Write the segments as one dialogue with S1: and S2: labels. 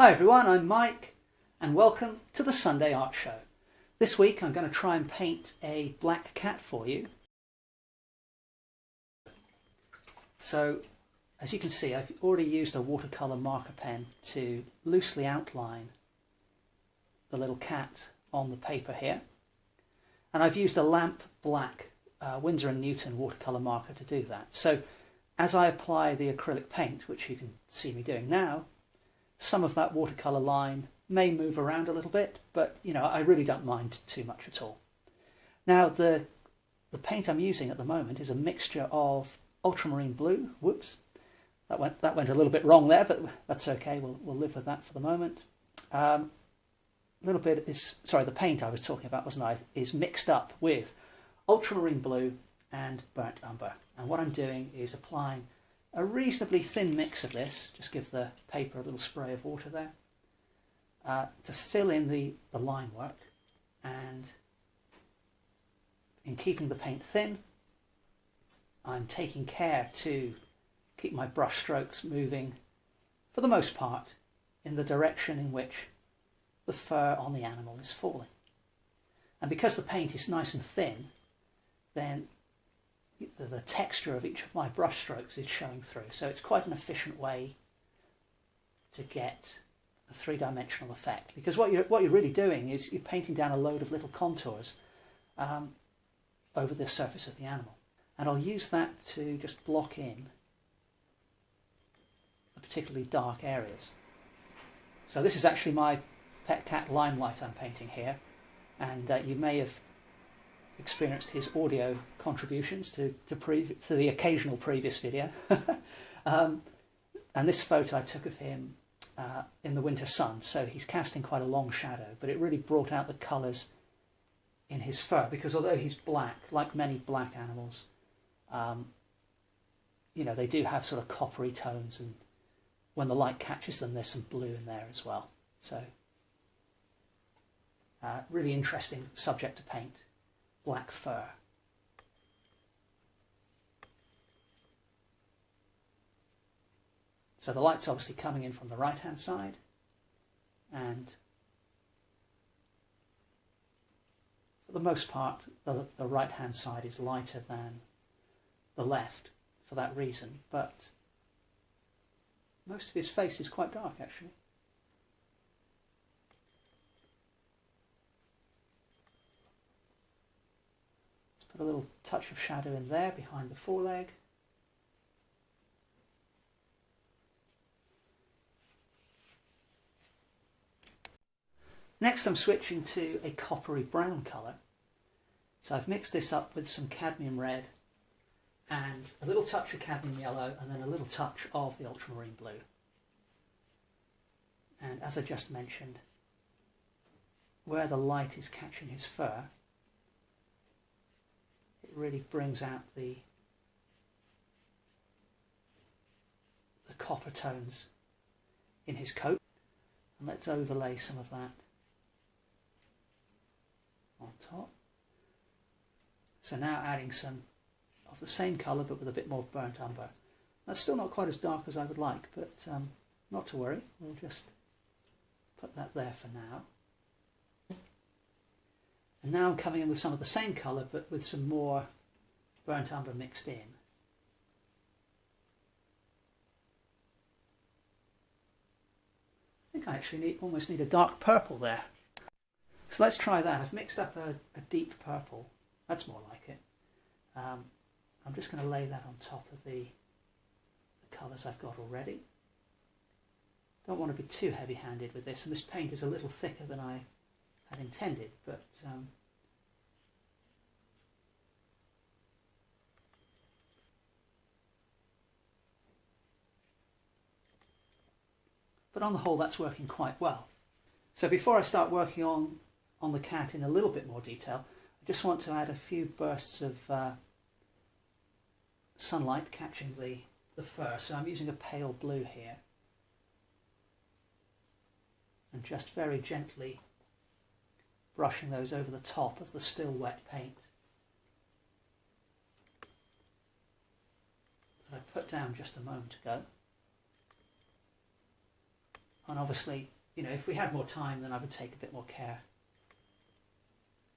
S1: Hi everyone, I'm Mike and welcome to the Sunday Art Show. This week I'm going to try and paint a black cat for you. So as you can see, I've already used a watercolour marker pen to loosely outline the little cat on the paper here. And I've used a lamp black Winsor and Newton watercolour marker to do that. So as I apply the acrylic paint, which you can see me doing now, some of that watercolour line may move around a little bit, but I really don't mind too much at all. Now the paint I'm using at the moment is a mixture of ultramarine blue. Whoops, that went a little bit wrong there, but that's okay. We'll live with that for the moment. A little bit is the paint I was talking about, wasn't I? Is mixed up with ultramarine blue and burnt umber, and what I'm doing is applying a reasonably thin mix of this, just give the paper a little spray of water there, to fill in the line work, and in keeping the paint thin, I'm taking care to keep my brush strokes moving, for the most part, in the direction in which the fur on the animal is falling. And because the paint is nice and thin, then the texture of each of my brush strokes is showing through. So it's quite an efficient way to get a three-dimensional effect. Because what you're really doing is you're painting down a load of little contours over the surface of the animal. And I'll use that to just block in the particularly dark areas. So this is actually my pet cat Limelight I'm painting here. And you may have experienced his audio contributions to the occasional previous video. And this photo I took of him in the winter sun, so he's casting quite a long shadow, but it really brought out the colours in his fur, because although he's black, like many black animals, they do have sort of coppery tones, and when the light catches them, there's some blue in there as well. So really interesting subject to paint. Black fur. So the light's obviously coming in from the right hand side, and for the most part the right hand side is lighter than the left for that reason, but most of his face is quite dark actually. Put a little touch of shadow in there behind the foreleg. Next I'm switching to a coppery brown colour. So I've mixed this up with some cadmium red and a little touch of cadmium yellow and then a little touch of the ultramarine blue. And as I just mentioned, where the light is catching his fur, it really brings out the copper tones in his coat. And let's overlay some of that on top. So now adding some of the same colour but with a bit more burnt umber. That's still not quite as dark as I would like, but not to worry, we'll just put that there for now. And now I'm coming in with some of the same colour but with some more burnt umber mixed in. I think I actually almost need a dark purple there. So let's try that. I've mixed up a deep purple. That's more like it. I'm just going to lay that on top of the colours I've got already. Don't want to be too heavy-handed with this, and this paint is a little thicker than I had intended, but on the whole that's working quite well. So before I start working on the cat in a little bit more detail, I just want to add a few bursts of sunlight catching the fur. So I'm using a pale blue here, and just very gently brushing those over the top of the still wet paint that I put down just a moment ago. And obviously, you know, if we had more time, then I would take a bit more care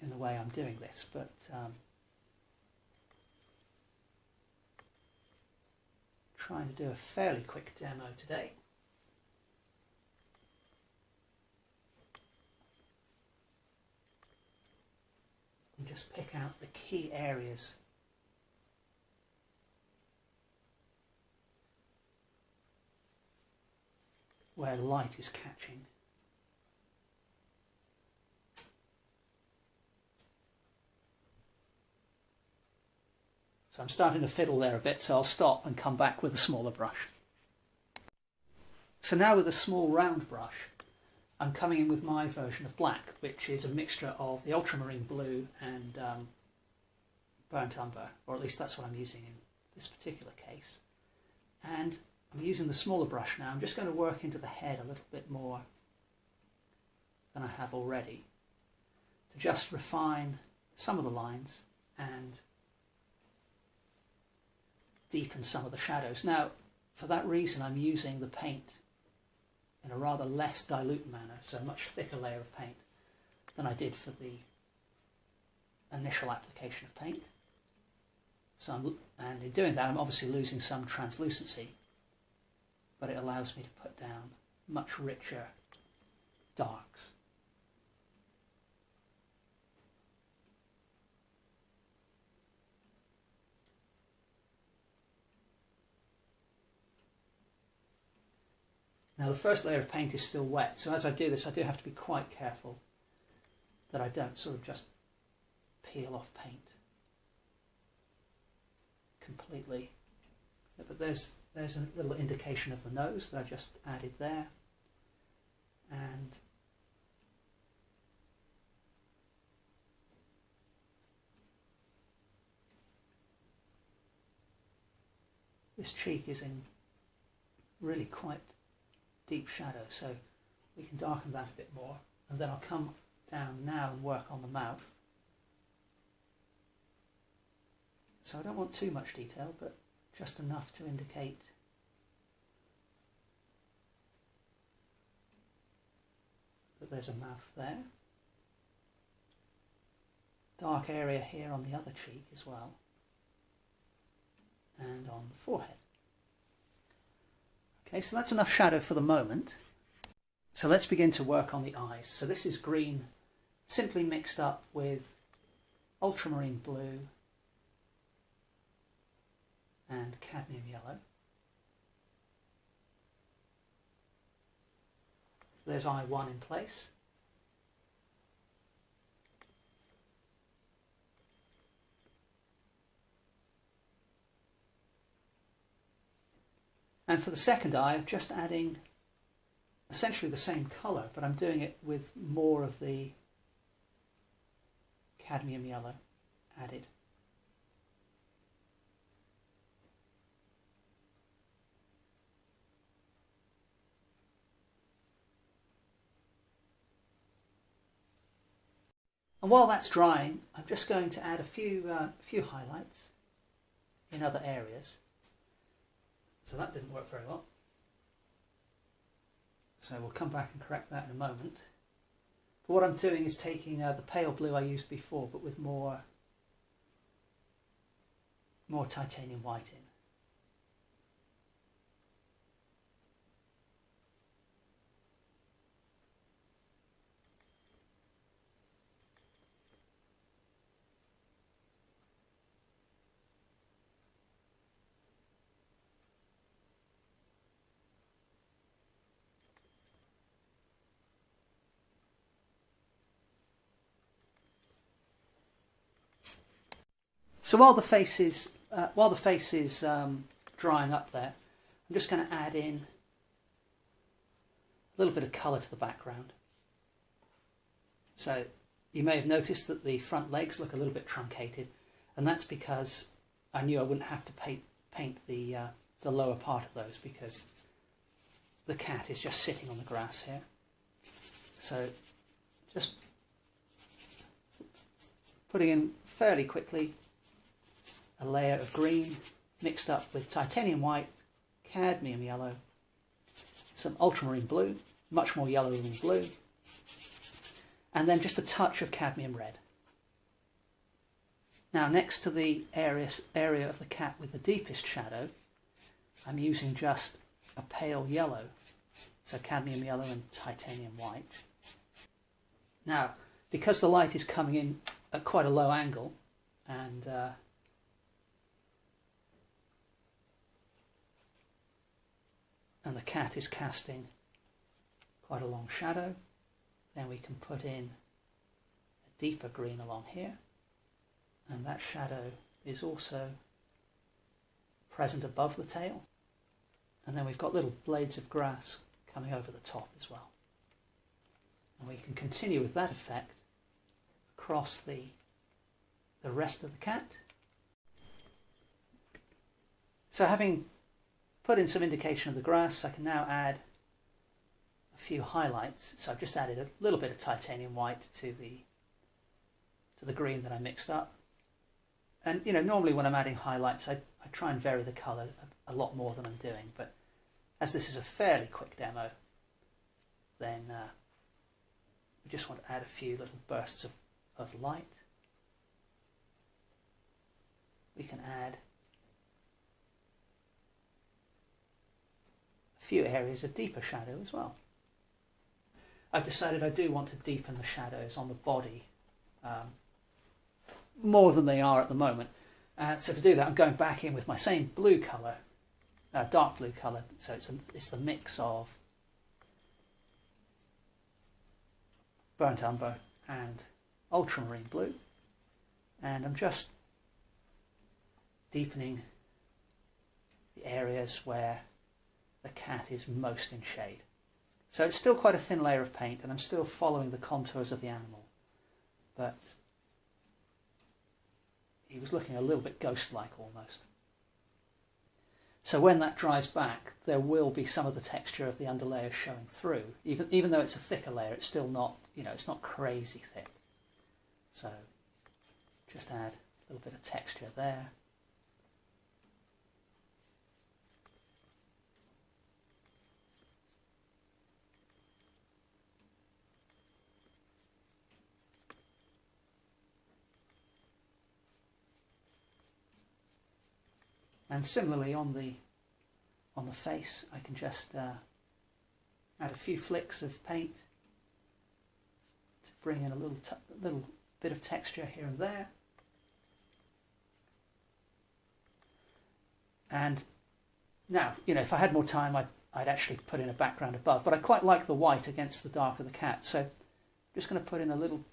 S1: in the way I'm doing this, but trying to do a fairly quick demo today. And just pick out the key areas where light is catching. So I'm starting to fiddle there a bit, so I'll stop and come back with a smaller brush. So now with a small round brush, I'm coming in with my version of black, which is a mixture of the ultramarine blue and burnt umber, or at least that's what I'm using in this particular case. And I'm using the smaller brush now. I'm just going to work into the head a little bit more than I have already, to just refine some of the lines and deepen some of the shadows. Now, for that reason, I'm using the paint in a rather less dilute manner, so a much thicker layer of paint than I did for the initial application of paint. So and in doing that, I'm obviously losing some translucency, but it allows me to put down much richer darks. Now the first layer of paint is still wet, so as I do this I do have to be quite careful that I don't sort of just peel off paint completely. But there's a little indication of the nose that I just added there, and this cheek is in really quite deep shadow, so we can darken that a bit more, and then I'll come down now and work on the mouth. So I don't want too much detail, but just enough to indicate that there's a mouth there. Dark area here on the other cheek as well, and on the forehead. Okay, so that's enough shadow for the moment. So let's begin to work on the eyes. So this is green simply mixed up with ultramarine blue and cadmium yellow. So there's eye 1 in place. And for the second eye, I'm just adding essentially the same colour, but I'm doing it with more of the cadmium yellow added. And while that's drying, I'm just going to add a few highlights in other areas. So that didn't work very well. So we'll come back and correct that in a moment. But what I'm doing is taking the pale blue I used before, but with more titanium white in. So while the face is drying up there, I'm just going to add in a little bit of colour to the background. So you may have noticed that the front legs look a little bit truncated, and that's because I knew I wouldn't have to paint the lower part of those, because the cat is just sitting on the grass here. So just putting in fairly quickly a layer of green mixed up with titanium white, cadmium yellow, some ultramarine blue, much more yellow than blue. And then just a touch of cadmium red. Now next to the area of the cat with the deepest shadow, I'm using just a pale yellow, so cadmium yellow and titanium white. Now, because the light is coming in at quite a low angle, and the cat is casting quite a long shadow, then we can put in a deeper green along here, and that shadow is also present above the tail, and then we've got little blades of grass coming over the top as well. And we can continue with that effect across the rest of the cat. So having put in some indication of the grass, I can now add a few highlights. So I've just added a little bit of titanium white to the green that I mixed up. And normally when I'm adding highlights, I try and vary the colour a lot more than I'm doing. But as this is a fairly quick demo, then we just want to add a few little bursts of light. We can add a few areas of deeper shadow as well. I've decided I do want to deepen the shadows on the body more than they are at the moment. So to do that, I'm going back in with my same blue colour, dark blue colour. So it's the mix of burnt umber and ultramarine blue, and I'm just deepening the areas where the cat is most in shade. So it's still quite a thin layer of paint, and I'm still following the contours of the animal, but he was looking a little bit ghost-like almost. So when that dries back, there will be some of the texture of the underlayer showing through. Even though it's a thicker layer, it's still not, it's not crazy thick. So just add a little bit of texture there. And similarly on the face, I can just add a few flicks of paint to bring in a little bit of texture here and there. And now, if I had more time, I'd actually put in a background above, but I quite like the white against the dark of the cat, so I'm just going to put in a little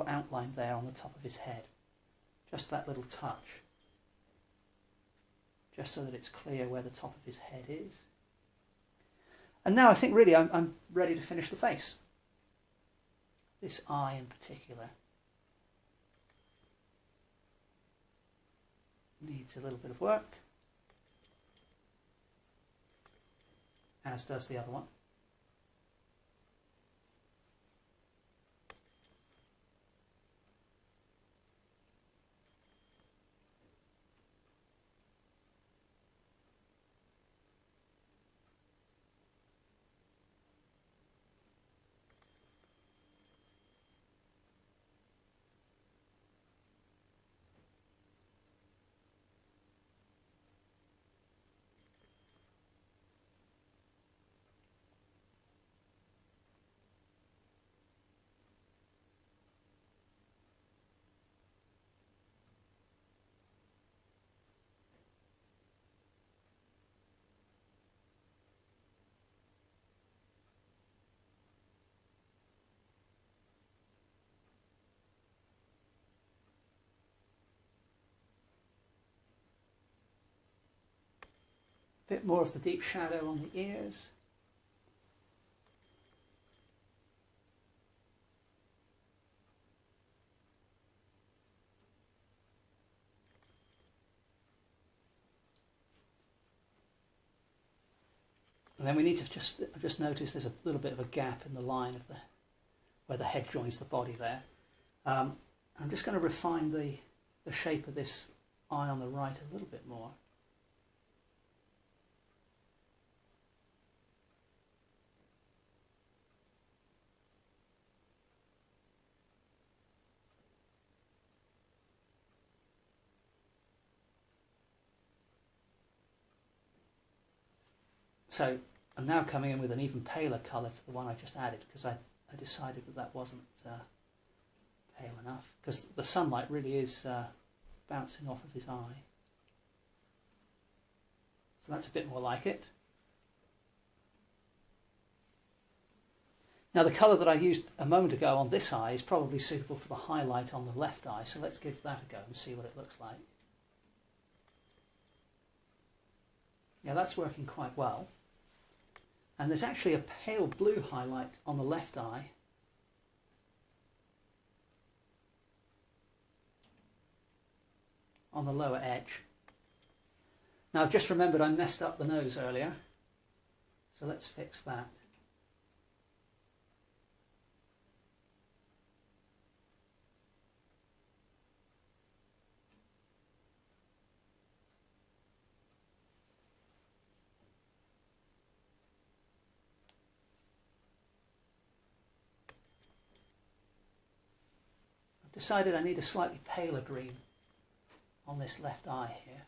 S1: outline there on the top of his head, just that little touch, just so that it's clear where the top of his head is. And now I think really I'm ready to finish the face. This eye in particular needs a little bit of work, as does the other one. Bit more of the deep shadow on the ears. And then we need to just notice there's a little bit of a gap in the line of where the head joins the body there. I'm just going to refine the shape of this eye on the right a little bit more. So I'm now coming in with an even paler colour to the one I just added, because I decided that wasn't pale enough, because the sunlight really is bouncing off of his eye. So that's a bit more like it. Now the colour that I used a moment ago on this eye is probably suitable for the highlight on the left eye, so let's give that a go and see what it looks like. Yeah, that's working quite well. And there's actually a pale blue highlight on the left eye. On the lower edge. Now I've just remembered I messed up the nose earlier, so let's fix that. I've decided I need a slightly paler green on this left eye here.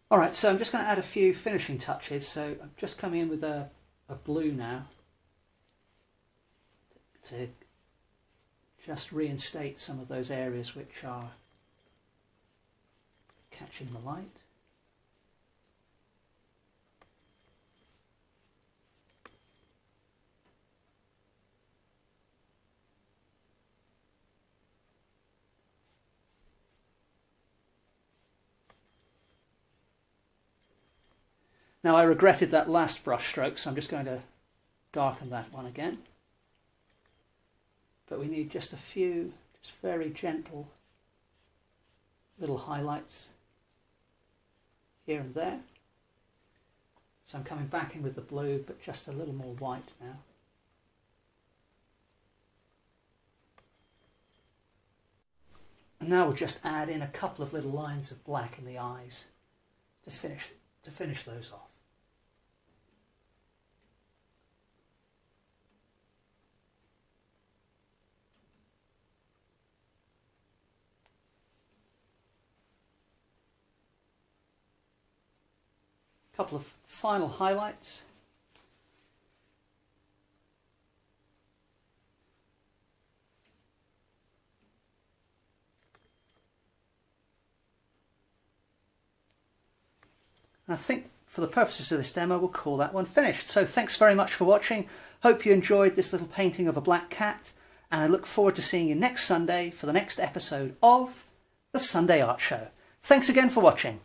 S1: Alright, so I'm just going to add a few finishing touches. So I'm just coming in with a blue now to just reinstate some of those areas which are catching the light. Now I regretted that last brush stroke, so I'm just going to darken that one again. But we need just a few, just very gentle little highlights here and there. So I'm coming back in with the blue, but just a little more white now. And now we'll just add in a couple of little lines of black in the eyes to finish those off. A couple of final highlights. I think for the purposes of this demo we'll call that one finished. So thanks very much for watching. Hope you enjoyed this little painting of a black cat, and I look forward to seeing you next Sunday for the next episode of the Sunday Art Show. Thanks again for watching.